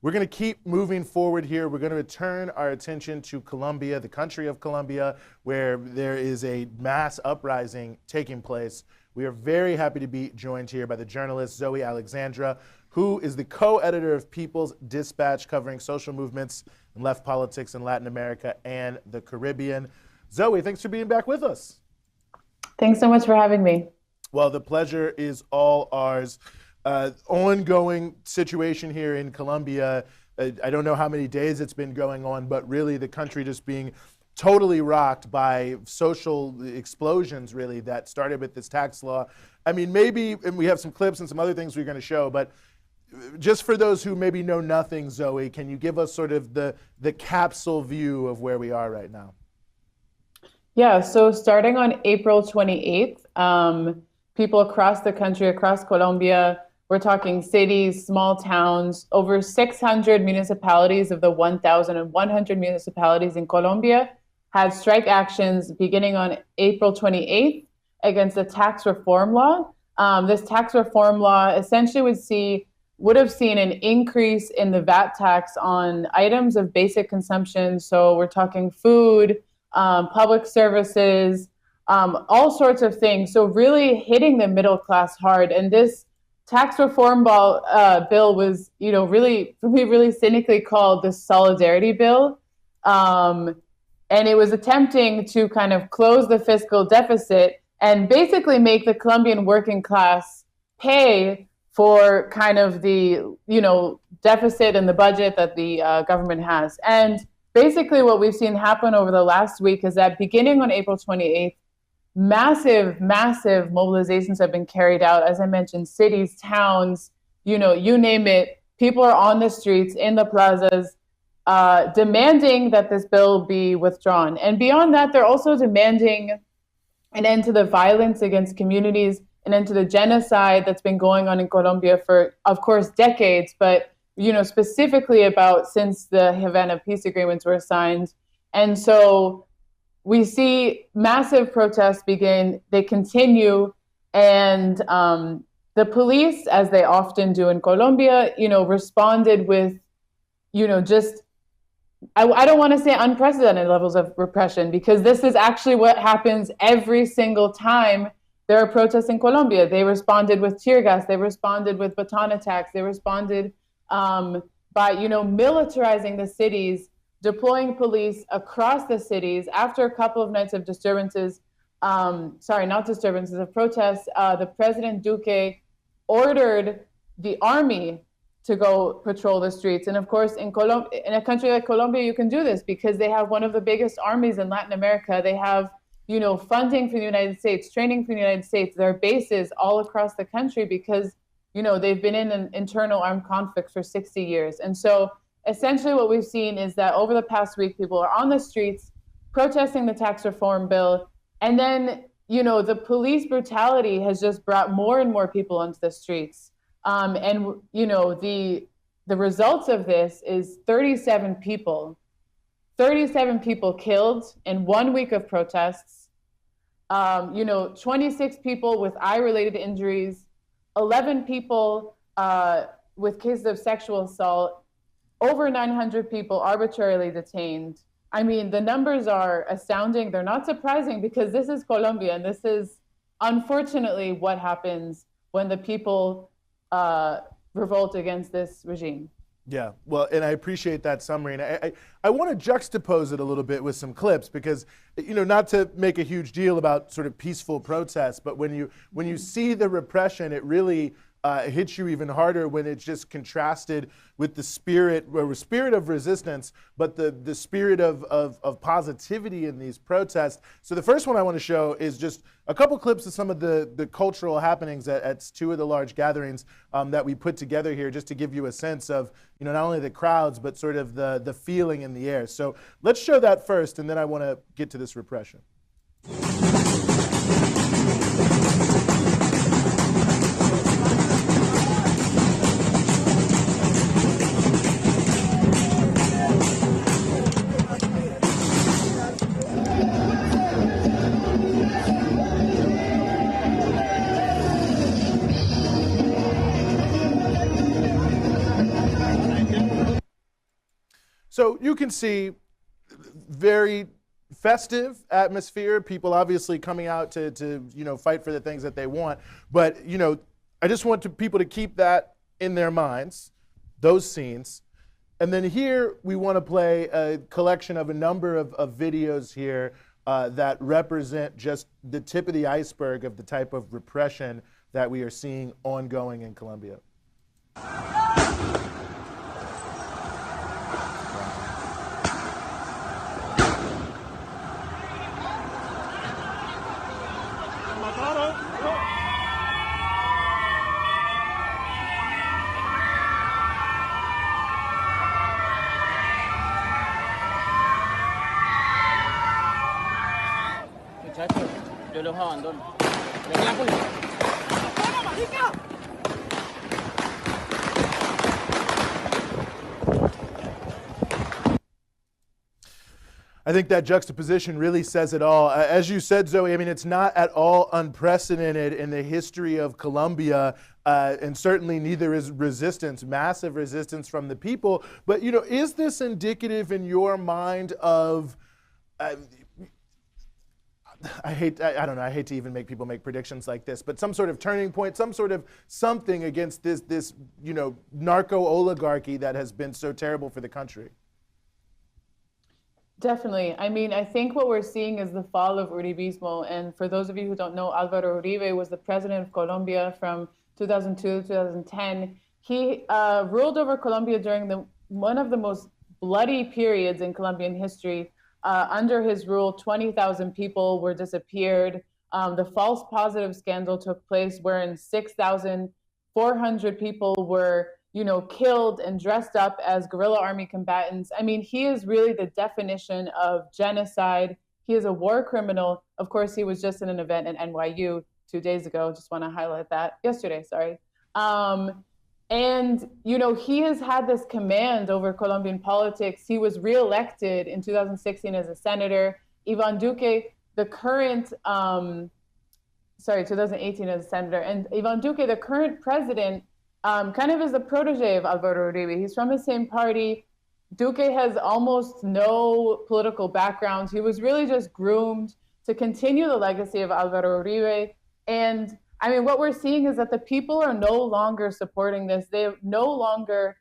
We're going to keep moving forward here. We're going to return our attention to Colombia, the country of Colombia, where there is a mass uprising taking place. We are very happy to be joined here by the journalist Zoe Alexandra, who is the co-editor of People's Dispatch, covering social movements and left politics in Latin America and the Caribbean. Zoe, thanks for being back with us. Thanks so much for having me. Well, the pleasure is all ours. Ongoing situation here in Colombia. I don't know how many days it's been going on, but really the country just being totally rocked by social explosions, really, that started with this tax law. I mean, maybe, and we have some clips and some other things we're going to show, but just for those who maybe know nothing, Zoe, can you give us sort of the capsule view of where we are right now? Yeah, so starting on April 28th, people across the country, across Colombia, we're talking cities, small towns, over 600 municipalities of the 1,100 municipalities in Colombia had strike actions beginning on April 28th against the tax reform law. This tax reform law essentially would have seen an increase in the VAT tax on items of basic consumption. So we're talking food, public services, all sorts of things. So really hitting the middle class hard. And this tax reform bill was, really, for me, really cynically called the solidarity bill. And it was attempting to kind of close the fiscal deficit and basically make the Colombian working class pay for kind of the, deficit in the budget that the government has. And basically what we've seen happen over the last week is that beginning on April 28th, massive mobilizations have been carried out. As I mentioned, cities, towns, you name it. People are on the streets, in the plazas, demanding that this bill be withdrawn. And beyond that, they're also demanding an end to the violence against communities, an end to the genocide that's been going on in Colombia for, of course, decades, but specifically about since the Havana peace agreements were signed. And so we see massive protests begin, they continue, and the police, as they often do in Colombia, responded with, I don't want to say unprecedented levels of repression, because this is actually what happens every single time there are protests in Colombia. They responded with tear gas, they responded with baton attacks, they responded by, militarizing the cities, deploying police across the cities. After a couple of nights of of protests, the President Duque ordered the army to go patrol the streets. And of course, in a country like Colombia, you can do this because they have one of the biggest armies in Latin America. They have, funding from the United States, training from the United States. There are bases all across the country because, they've been in an internal armed conflict for 60 years. And so essentially what we've seen is that over the past week, people are on the streets protesting the tax reform bill. And then, the police brutality has just brought more and more people onto the streets. The results of this is 37 people killed in 1 week of protests, 26 people with eye-related injuries, 11 people with cases of sexual assault, over 900 people arbitrarily detained. I mean, the numbers are astounding. They're not surprising because this is Colombia, and this is unfortunately what happens when the people revolt against this regime. Yeah, well, and I appreciate that summary. And I want to juxtapose it a little bit with some clips because, not to make a huge deal about sort of peaceful protests, but when you see the repression, it really hits you even harder when it's just contrasted with the spirit of resistance, but the spirit of positivity in these protests. So the first one I want to show is just a couple clips of some of the cultural happenings at two of the large gatherings that we put together here, just to give you a sense of not only the crowds, but sort of the feeling in the air. So let's show that first, and then I want to get to this repression. So you can see very festive atmosphere, people obviously coming out to fight for the things that they want. But I just want people to keep that in their minds, those scenes. And then here we want to play a collection of a number of videos here that represent just the tip of the iceberg of the type of repression that we are seeing ongoing in Colombia. Muchachos, yo los abandono. Ven la policía. ¡Fuera, marica! I think that juxtaposition really says it all. As you said, Zoe, I mean, it's not at all unprecedented in the history of Colombia, and certainly neither is resistance, massive resistance from the people. But, is this indicative in your mind of, I don't know, I hate to even make people make predictions like this, but some sort of turning point, some sort of something against this narco oligarchy that has been so terrible for the country? Definitely. I mean, I think what we're seeing is the fall of Uribismo. And for those of you who don't know, Álvaro Uribe was the president of Colombia from 2002 to 2010. He ruled over Colombia during one of the most bloody periods in Colombian history. Under his rule, 20,000 people were disappeared. The false positive scandal took place wherein 6,400 people were killed and dressed up as guerrilla army combatants. I mean, he is really the definition of genocide. He is a war criminal. Of course, he was just in an event at NYU 2 days ago. Just want to highlight that. Yesterday, sorry. And, he has had this command over Colombian politics. He was reelected in 2016 as a senator. Iván Duque, the current, 2018 as a senator. And Iván Duque, the current president, kind of is the protege of Álvaro Uribe. He's from the same party. Duque has almost no political background. He was really just groomed to continue the legacy of Álvaro Uribe. And I mean, what we're seeing is that the people are no longer supporting this. They're no longer,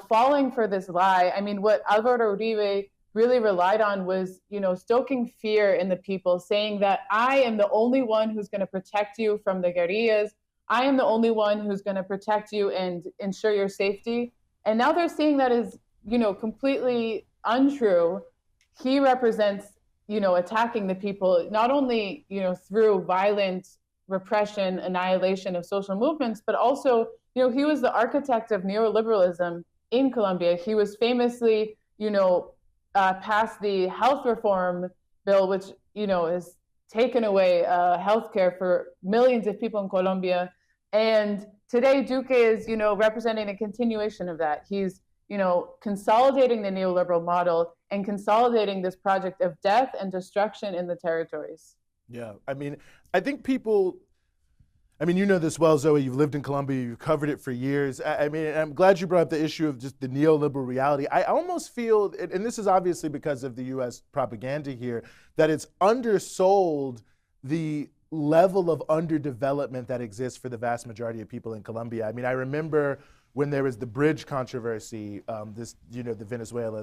falling for this lie. I mean, what Álvaro Uribe really relied on was, stoking fear in the people, saying that I am the only one who's going to protect you from the guerrillas. I am the only one who's going to protect you and ensure your safety. And now they're seeing that is, completely untrue. He represents, attacking the people, not only, through violent repression, annihilation of social movements, but also, he was the architect of neoliberalism in Colombia. He was famously, passed the health reform bill, which, has taken away healthcare for millions of people in Colombia. And today, Duque is, representing a continuation of that. He's, consolidating the neoliberal model and consolidating this project of death and destruction in the territories. Yeah, I mean, I think people, you know this well, Zoe, you've lived in Colombia, you've covered it for years. I mean, I'm glad you brought up the issue of just the neoliberal reality. I almost feel, and this is obviously because of the US propaganda here, that it's undersold the level of underdevelopment that exists for the vast majority of people in Colombia. I mean, I remember when there was the bridge controversy, the Venezuela,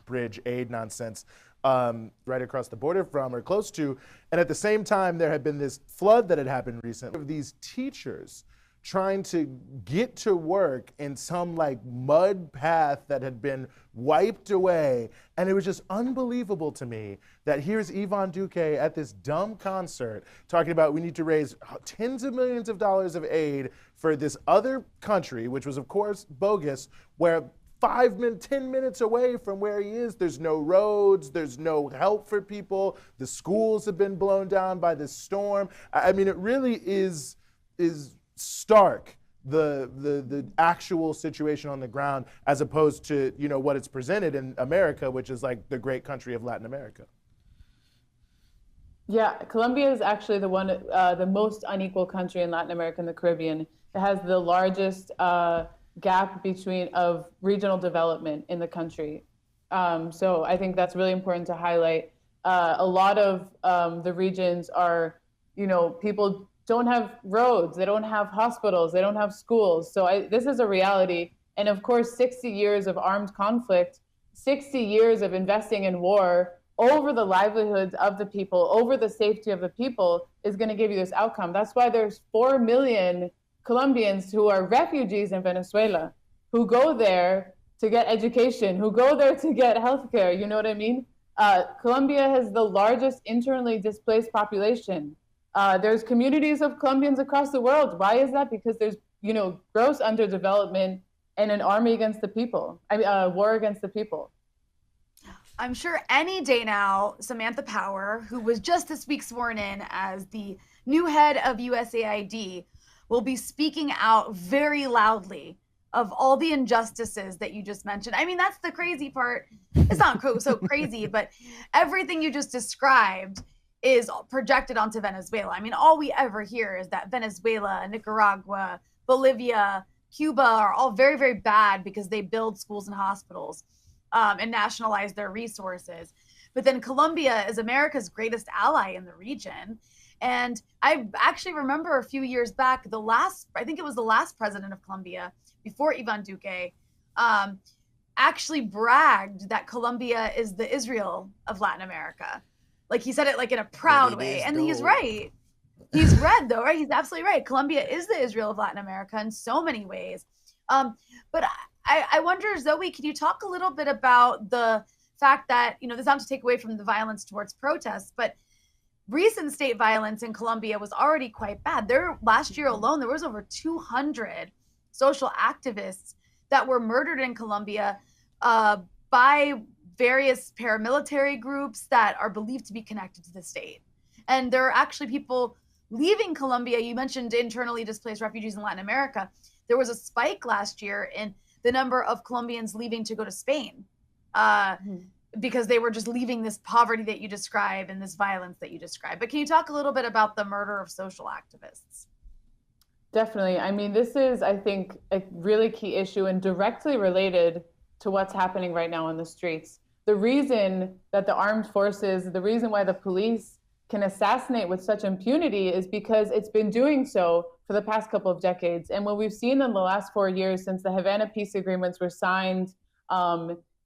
bridge aid nonsense, right across the border from or close to. And at the same time, there had been this flood that had happened recently of these teachers trying to get to work in some mud path that had been wiped away. And it was just unbelievable to me that here's Iván Duque at this dumb concert talking about we need to raise tens of millions of dollars of aid for this other country, which was of course bogus, where 10 minutes away from where he is, there's no roads, there's no help for people, the schools have been blown down by this storm. I mean, it really is stark, the actual situation on the ground, as opposed to what it's presented in America, which is like the great country of Latin America. Yeah, Colombia is actually the most unequal country in Latin America and the Caribbean. It has the largest gap of regional development in the country. So I think that's really important to highlight. A lot of the regions are, people don't have roads, they don't have hospitals, they don't have schools. So this is a reality. And of course, 60 years of armed conflict, 60 years of investing in war over the livelihoods of the people, over the safety of the people, is going to give you this outcome. That's why there's 4 million Colombians who are refugees in Venezuela, who go there to get education, who go there to get healthcare. You know what I mean? Colombia has the largest internally displaced population. There's communities of Colombians across the world. Why is that? Because there's, gross underdevelopment and an army against the people. War against the people. I'm sure any day now, Samantha Power, who was just this week sworn in as the new head of USAID, will be speaking out very loudly of all the injustices that you just mentioned. I mean, that's the crazy part. It's not so crazy, but everything you just described is projected onto Venezuela. I mean, all we ever hear is that Venezuela, Nicaragua, Bolivia, Cuba are all very, very bad because they build schools and hospitals and nationalize their resources. But then Colombia is America's greatest ally in the region. And I actually remember a few years back, I think it was the last president of Colombia, before Ivan Duque, actually bragged that Colombia is the Israel of Latin America. Like, he said it like in a proud way. And he's right. He's right, though, right? He's absolutely right. Colombia is the Israel of Latin America in so many ways. But I wonder, Zoe, can you talk a little bit about the fact that, this is not to take away from the violence towards protests, but recent state violence in Colombia was already quite bad. Last year alone, there was over 200 social activists that were murdered in Colombia by various paramilitary groups that are believed to be connected to the state. And there are actually people leaving Colombia. You mentioned internally displaced refugees in Latin America. There was a spike last year in the number of Colombians leaving to go to Spain because they were just leaving this poverty that you describe and this violence that you describe. But can you talk a little bit about the murder of social activists? Definitely. I mean, this is, I think, a really key issue and directly related to what's happening right now on the streets. The reason that the armed forces, the reason why the police can assassinate with such impunity is because it's been doing so for the past couple of decades. And what we've seen in the last 4 years since the Havana peace agreements were signed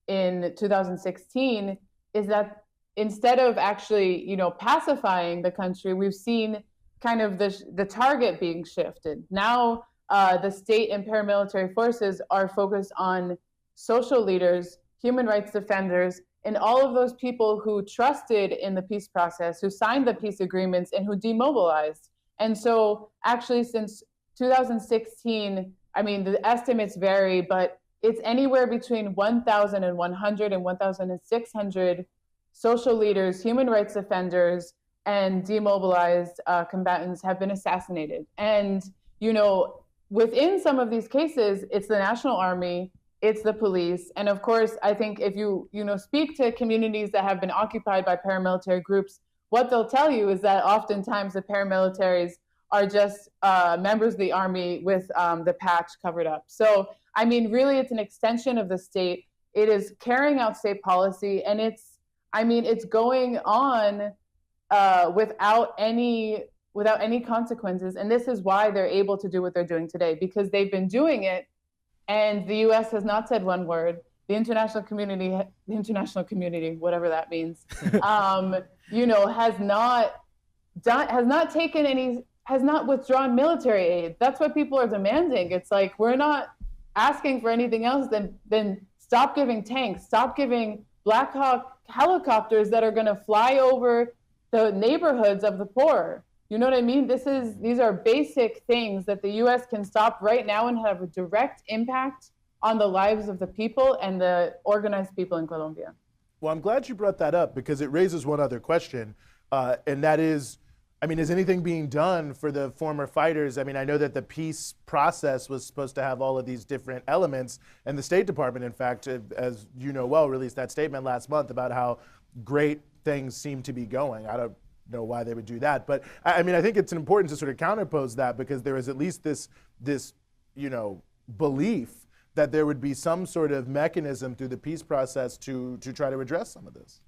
in 2016 is that instead of actually, pacifying the country, we've seen kind of the target being shifted. Now, the state and paramilitary forces are focused on social leaders, human rights defenders, and all of those people who trusted in the peace process, who signed the peace agreements, and who demobilized. And so actually since 2016, I mean, the estimates vary, but it's anywhere between 1,100 and 1,600 social leaders, human rights defenders, and demobilized combatants have been assassinated. And, within some of these cases, it's the National Army, it's the police. And of course, I think if you speak to communities that have been occupied by paramilitary groups, what they'll tell you is that oftentimes the paramilitaries are just members of the army with the patch covered up. So, I mean, really, it's an extension of the state. It is carrying out state policy, and it's going on without any consequences. And this is why they're able to do what they're doing today, because they've been doing it. And the U.S. has not said one word. The international community, whatever that means, has not withdrawn military aid. That's what people are demanding. It's like, we're not asking for anything else than stop giving tanks, stop giving Black Hawk helicopters that are going to fly over the neighborhoods of the poor. You know what I mean? These are basic things that the U.S. can stop right now and have a direct impact on the lives of the people and the organized people in Colombia. Well, I'm glad you brought that up because it raises one other question, and that is, is anything being done for the former fighters? I mean, I know that the peace process was supposed to have all of these different elements, and the State Department, in fact, as you know well, released that statement last month about how great things seem to be going. I don't know why they would do that, but I think it's important to sort of counterpose that, because there is at least this belief that there would be some sort of mechanism through the peace process to try to address some of this.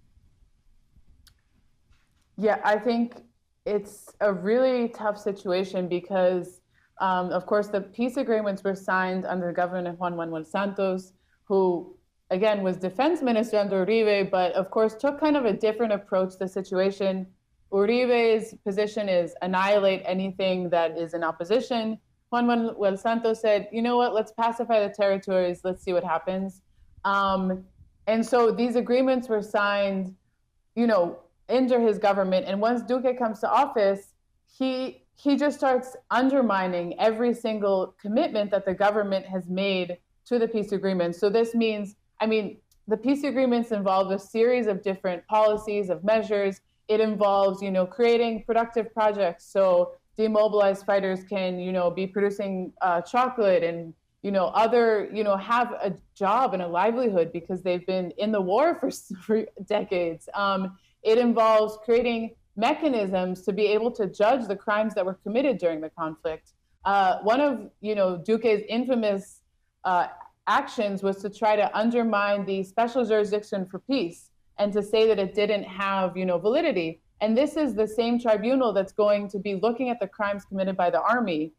Yeah, I think it's a really tough situation because, of course, the peace agreements were signed under the government of Juan Manuel Santos, who, again, was defense minister under Uribe, but of course took kind of a different approach to the situation. Uribe's position is annihilate anything that is in opposition. Juan Manuel Santos said, you know what, let's pacify the territories, let's see what happens. And so these agreements were signed, under his government. And once Duque comes to office, he just starts undermining every single commitment that the government has made to the peace agreement. So this means, the peace agreements involve a series of different policies, of measures. It involves, creating productive projects so demobilized fighters can, be producing chocolate and, have a job and a livelihood because they've been in the war for decades. It involves creating mechanisms to be able to judge the crimes that were committed during the conflict. One of, Duque's infamous actions was to try to undermine the special jurisdiction for peace and to say that it didn't have, validity. And this is the same tribunal that's going to be looking at the crimes committed by the army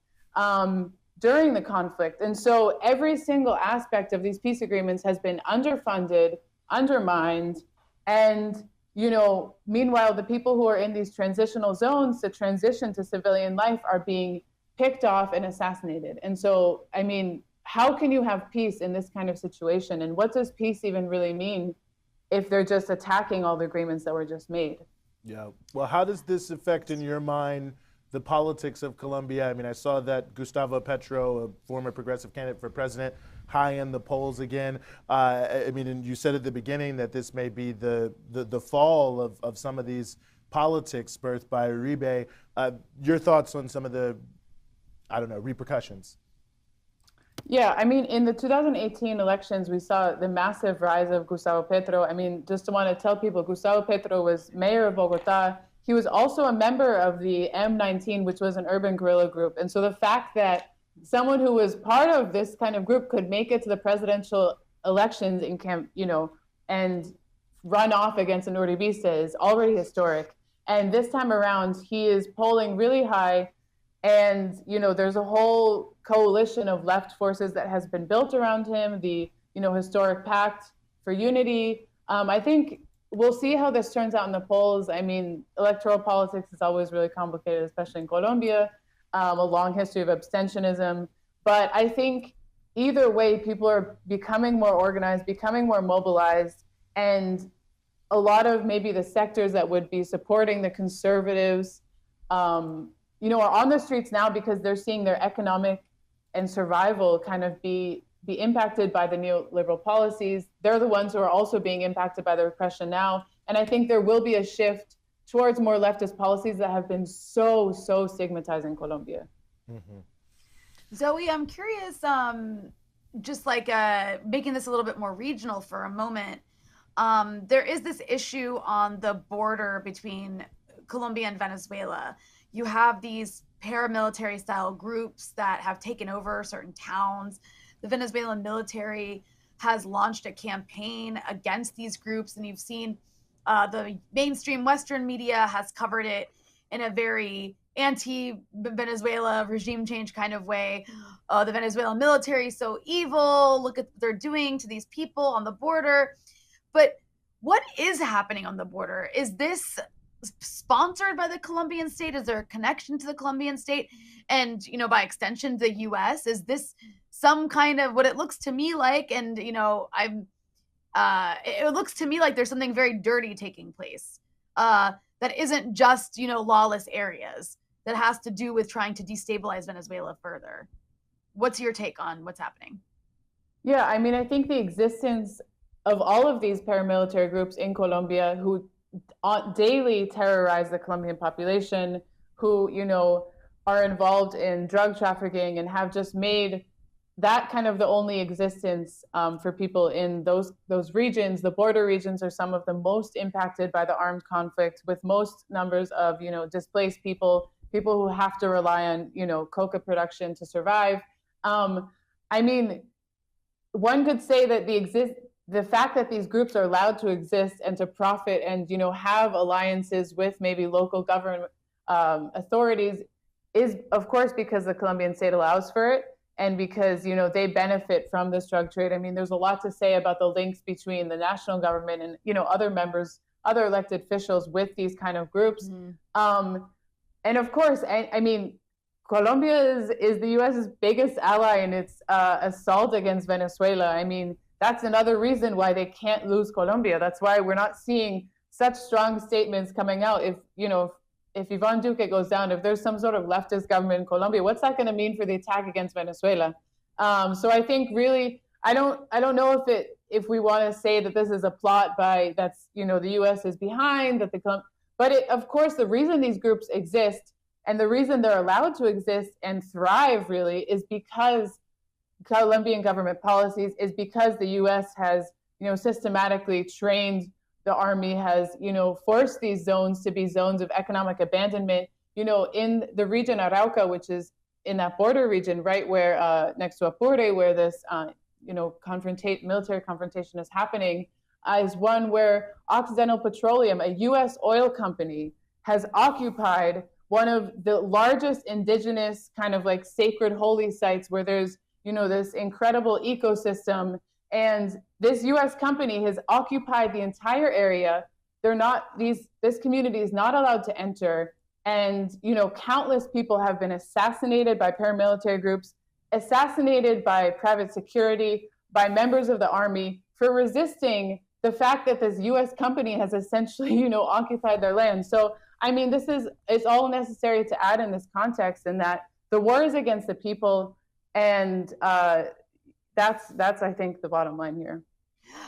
during the conflict. And so every single aspect of these peace agreements has been underfunded, undermined, and meanwhile, the people who are in these transitional zones to transition to civilian life are being picked off and assassinated. And so, how can you have peace in this kind of situation? And what does peace even really mean if they're just attacking all the agreements that were just made? Yeah. Well, how does this affect, in your mind, the politics of Colombia? I saw that Gustavo Petro, a former progressive candidate for president, high in the polls again. And you said at the beginning that this may be the fall of some of these politics birthed by Uribe. Your thoughts on some of the, repercussions? Yeah, in the 2018 elections, we saw the massive rise of Gustavo Petro. Just to want to tell people, Gustavo Petro was mayor of Bogota. He was also a member of the M19, which was an urban guerrilla group. And so the fact that someone who was part of this kind of group could make it to the presidential elections and run off against an Uribista is already historic. And this time around, he is polling really high. And, there's a whole coalition of left forces that has been built around him, the, historic Pact for Unity. I think we'll see how this turns out in the polls. Electoral politics is always really complicated, especially in Colombia, a long history of abstentionism. But I think either way, people are becoming more organized, becoming more mobilized, and a lot of maybe the sectors that would be supporting the conservatives, are on the streets now because they're seeing their economic and survival kind of be impacted by the neoliberal policies. They're the ones who are also being impacted by the repression now. And I think there will be a shift towards more leftist policies that have been so stigmatizing Colombia. Mm-hmm. Zoe, I'm curious, just like making this a little bit more regional for a moment. There is this issue on the border between Colombia and Venezuela. You have these paramilitary style groups that have taken over certain towns. The Venezuelan military has launched a campaign against these groups, and you've seen the mainstream Western media has covered it in a very anti-Venezuela regime change kind of way. The Venezuelan military is so evil. Look at what they're doing to these people on the border. But what is happening on the border? Is this sponsored by the Colombian state? Is there a connection to the Colombian state? And, by extension, the U.S.? Is this some kind of what it looks to me like? And, it looks to me like there's something very dirty taking place that isn't just, lawless areas, that has to do with trying to destabilize Venezuela further. What's your take on what's happening? Yeah, I think the existence of all of these paramilitary groups in Colombia who daily terrorize the Colombian population, who, are involved in drug trafficking and have just made that kind of the only existence for people in those regions. The border regions are some of the most impacted by the armed conflict, with most numbers of, displaced people who have to rely on, coca production to survive. one could say that the fact that these groups are allowed to exist and to profit and have alliances with maybe local government authorities is, of course, because the Colombian state allows for it, and because they benefit from this drug trade. I mean, there's a lot to say about the links between the national government and other elected officials with these kind of groups. And of course, I mean, Colombia is the U.S.'s biggest ally in its assault against Venezuela. I mean, that's another reason why they can't lose Colombia. That's why we're not seeing such strong statements coming out. If Iván Duque goes down, if there's some sort of leftist government in Colombia, what's that going to mean for the attack against Venezuela? So I think really, I don't know if we want to say that this is a plot that's the U.S. is behind, of course, the reason these groups exist and the reason they're allowed to exist and thrive really is because Colombian government policies, is because the U.S. has systematically trained the army, has forced these zones to be zones of economic abandonment. In the region Arauca, which is in that border region, right where next to Apure, where this military confrontation is happening, is one where Occidental Petroleum, a U.S. oil company, has occupied one of the largest indigenous kind of like sacred holy sites where there's this incredible ecosystem. And this U.S. company has occupied the entire area. This community is not allowed to enter. And, countless people have been assassinated by paramilitary groups, assassinated by private security, by members of the army for resisting the fact that this U.S. company has essentially, occupied their land. So, I mean, it's all necessary to add in this context, and that the war is against the people. And that's I think the bottom line here.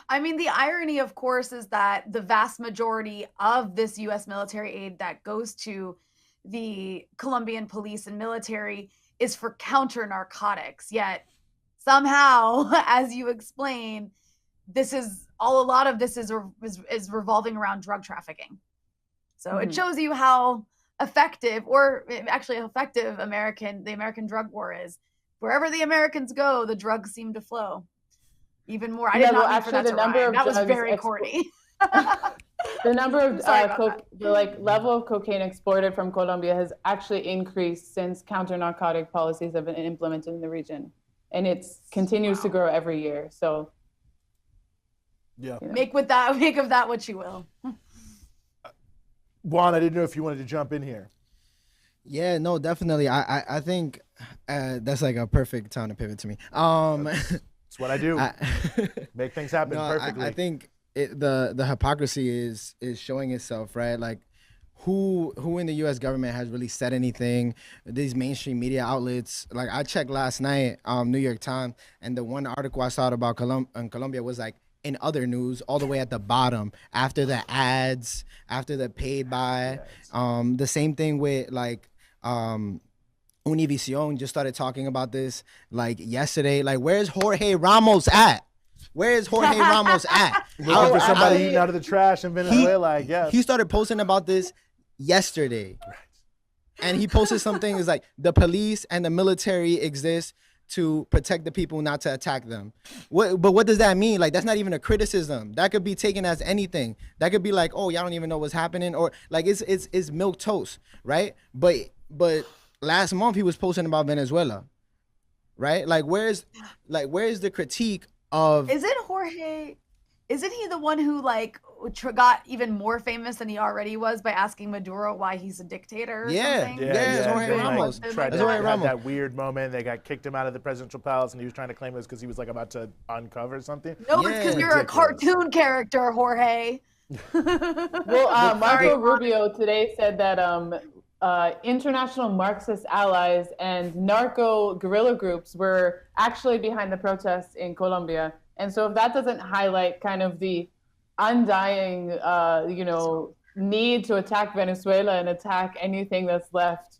I mean, the irony, of course, is that the vast majority of this U.S. military aid that goes to the Colombian police and military is for counter narcotics. Yet somehow, as you explain, a lot of this is revolving around drug trafficking. So it shows you how effective, or actually effective, the American drug war is. Wherever the Americans go, the drugs seem to flow even more. I did not mean for that to rhyme. That was very corny. The number of the level of cocaine exported from Colombia has actually increased since counter narcotic policies have been implemented in the region, and it continues to grow every year. So, yeah, make of that what you will. Juan, I didn't know if you wanted to jump in here. Yeah, no, definitely. I think that's like a perfect time to pivot to me. That's what I do. Make things happen perfectly. I think the hypocrisy is showing itself, right? Like, who in the U.S. government has really said anything? These mainstream media outlets, like I checked last night, New York Times, and the one article I saw about Colombia was like in other news, all the way at the bottom, after the ads, after the paid by. The same thing with like Univision just started talking about this like yesterday. Like, where's Jorge Ramos at? Where is Jorge Ramos at? Looking for somebody eating out of the trash in Venezuela, I guess. He started posting about this yesterday. Right. And he posted something is like, the police and the military exist to protect the people, not to attack them. But what does that mean? Like, that's not even a criticism. That could be taken as anything. That could be like, oh, y'all don't even know what's happening, or like it's milk toast, right? But last month he was posting about Venezuela, right? Like, where's the critique of? Isn't he the one who like got even more famous than he already was by asking Maduro why he's a dictator or something? Yeah, Jorge Ramos. Tried to have that weird moment. They got kicked him out of the presidential palace, and he was trying to claim it was because he was like about to uncover something. No, it's because you're a cartoon character, Jorge. Well, Marco Rubio today said that international Marxist allies and narco guerrilla groups were actually behind the protests in Colombia. And so if that doesn't highlight kind of the undying, need to attack Venezuela and attack anything that's left,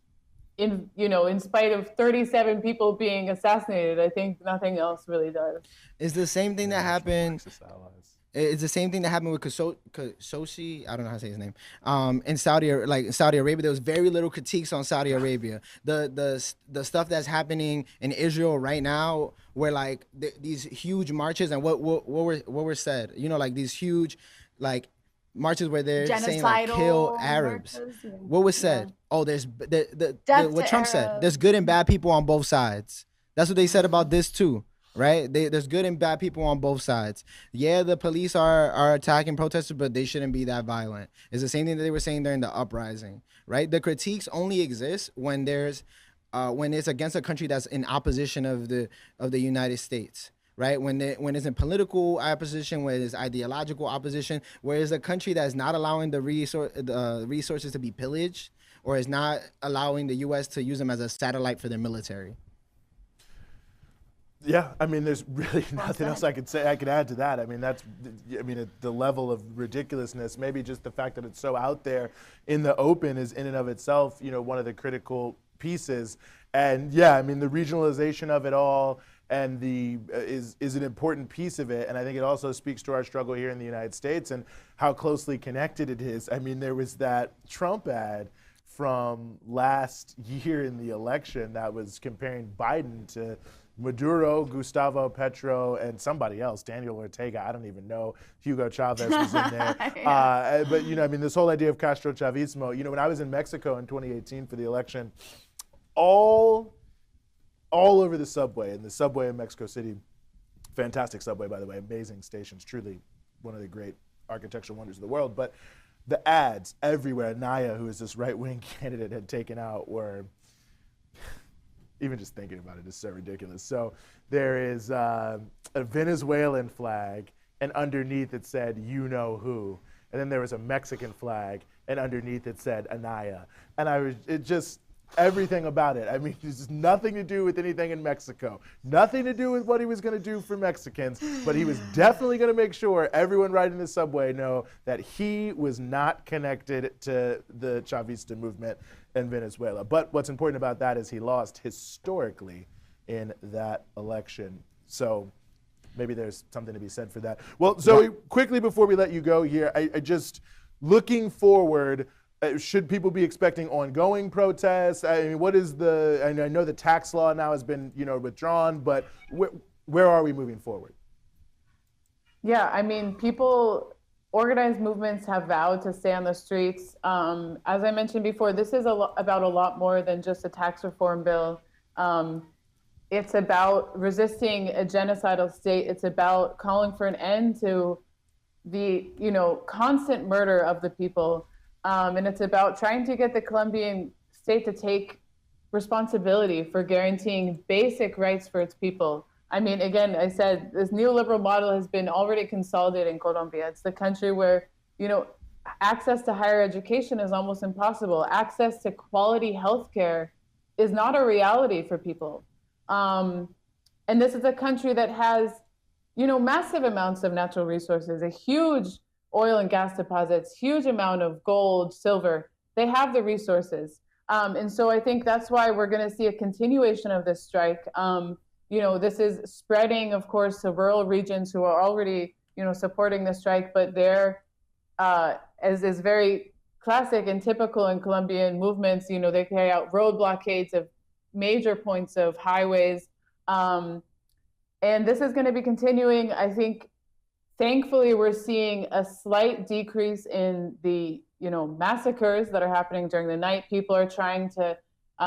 in spite of 37 people being assassinated, I think nothing else really does. It's the same thing that happened. Marxist allies. It's the same thing that happened with Khashoggi. I don't know how to say his name. In Saudi Arabia, there was very little critiques on Saudi Arabia. The stuff that's happening in Israel right now, where like these huge marches and what were said, like these huge like marches where they're saying like kill Arabs. marches, yeah. What was said? Yeah. Oh, there's Death what to Trump said. Arabs. There's good and bad people on both sides. That's what they said about this too. Right? There's good and bad people on both sides. Yeah, the police are attacking protesters, but they shouldn't be that violent. It's the same thing that they were saying during the uprising, right? The critiques only exist when when it's against a country that's in opposition of the United States, right? When it's in political opposition, when it's ideological opposition, where it's a country that's not allowing the resources to be pillaged, or is not allowing the U.S. to use them as a satellite for their military. Yeah, I mean, there's really nothing else I could say. I could add to that. I mean, the level of ridiculousness, maybe just the fact that it's so out there in the open is in and of itself, one of the critical pieces. And yeah, I mean, the regionalization of it all and is an important piece of it. And I think it also speaks to our struggle here in the United States and how closely connected it is. I mean, there was that Trump ad from last year in the election that was comparing Biden to Maduro, Gustavo Petro, and somebody else, Daniel Ortega. I don't even know. Hugo Chavez was in there. Yeah. But, I mean, this whole idea of Castro Chavismo, when I was in Mexico in 2018 for the election, all over the subway, in Mexico City, fantastic subway, by the way, amazing stations, truly one of the great architectural wonders of the world. But the ads everywhere, Anaya, who is this right-wing candidate, had taken out were... even just thinking about it is so ridiculous. So there is a Venezuelan flag, and underneath it said, "You know who." And then there was a Mexican flag, and underneath it said, "Anaya." And everything about it. I mean, it's nothing to do with anything in Mexico. Nothing to do with what he was going to do for Mexicans, but he was definitely going to make sure everyone riding the subway know that he was not connected to the Chavista movement in Venezuela. But what's important about that is he lost historically in that election. So maybe there's something to be said for that. Well, Zoe, quickly before we let you go here, I just, looking forward, should people be expecting ongoing protests? I mean, I know the tax law now has been, withdrawn, but where are we moving forward? Yeah, I mean, organized movements have vowed to stay on the streets. As I mentioned before, this is about a lot more than just a tax reform bill. It's about resisting a genocidal state. It's about calling for an end to the, constant murder of the people. And it's about trying to get the Colombian state to take responsibility for guaranteeing basic rights for its people. I mean, again, I said this neoliberal model has been already consolidated in Colombia. It's the country where, access to higher education is almost impossible. Access to quality healthcare is not a reality for people. And this is a country that has, massive amounts of natural resources, a huge oil and gas deposits, huge amount of gold, silver. They have the resources. And so I think that's why we're going to see a continuation of this strike. This is spreading, of course, to rural regions who are already, supporting the strike, but they're, as is very classic and typical in Colombian movements, they carry out road blockades of major points of highways. And this is going to be continuing. I think, thankfully, we're seeing a slight decrease in the, massacres that are happening during the night. People are trying to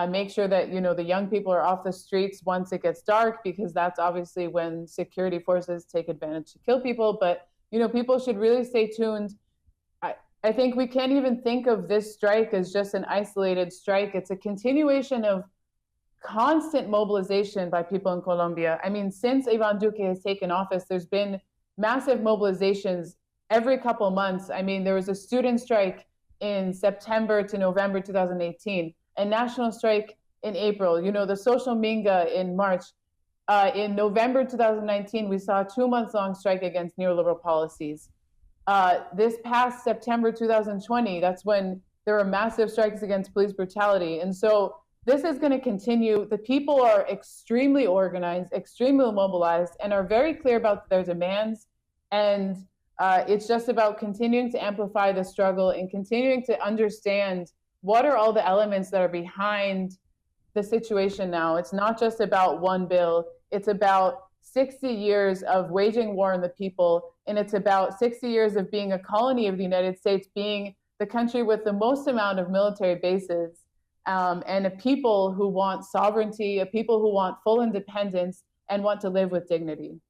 make sure that, the young people are off the streets once it gets dark, because that's obviously when security forces take advantage to kill people. But, people should really stay tuned. I think we can't even think of this strike as just an isolated strike. It's a continuation of constant mobilization by people in Colombia. I mean, since Ivan Duque has taken office, there's been massive mobilizations every couple months. I mean, there was a student strike in September to November 2018, a national strike in April, the social minga in March. In November 2019, we saw a 2-month-long strike against neoliberal policies. This past September 2020, that's when there were massive strikes against police brutality. And so this is going to continue. The people are extremely organized, extremely mobilized, and are very clear about their demands. And it's just about continuing to amplify the struggle and continuing to understand what are all the elements that are behind the situation now. It's not just about one bill. It's about 60 years of waging war on the people, and it's about 60 years of being a colony of the United States, being the country with the most amount of military bases, and a people who want sovereignty, a people who want full independence and want to live with dignity.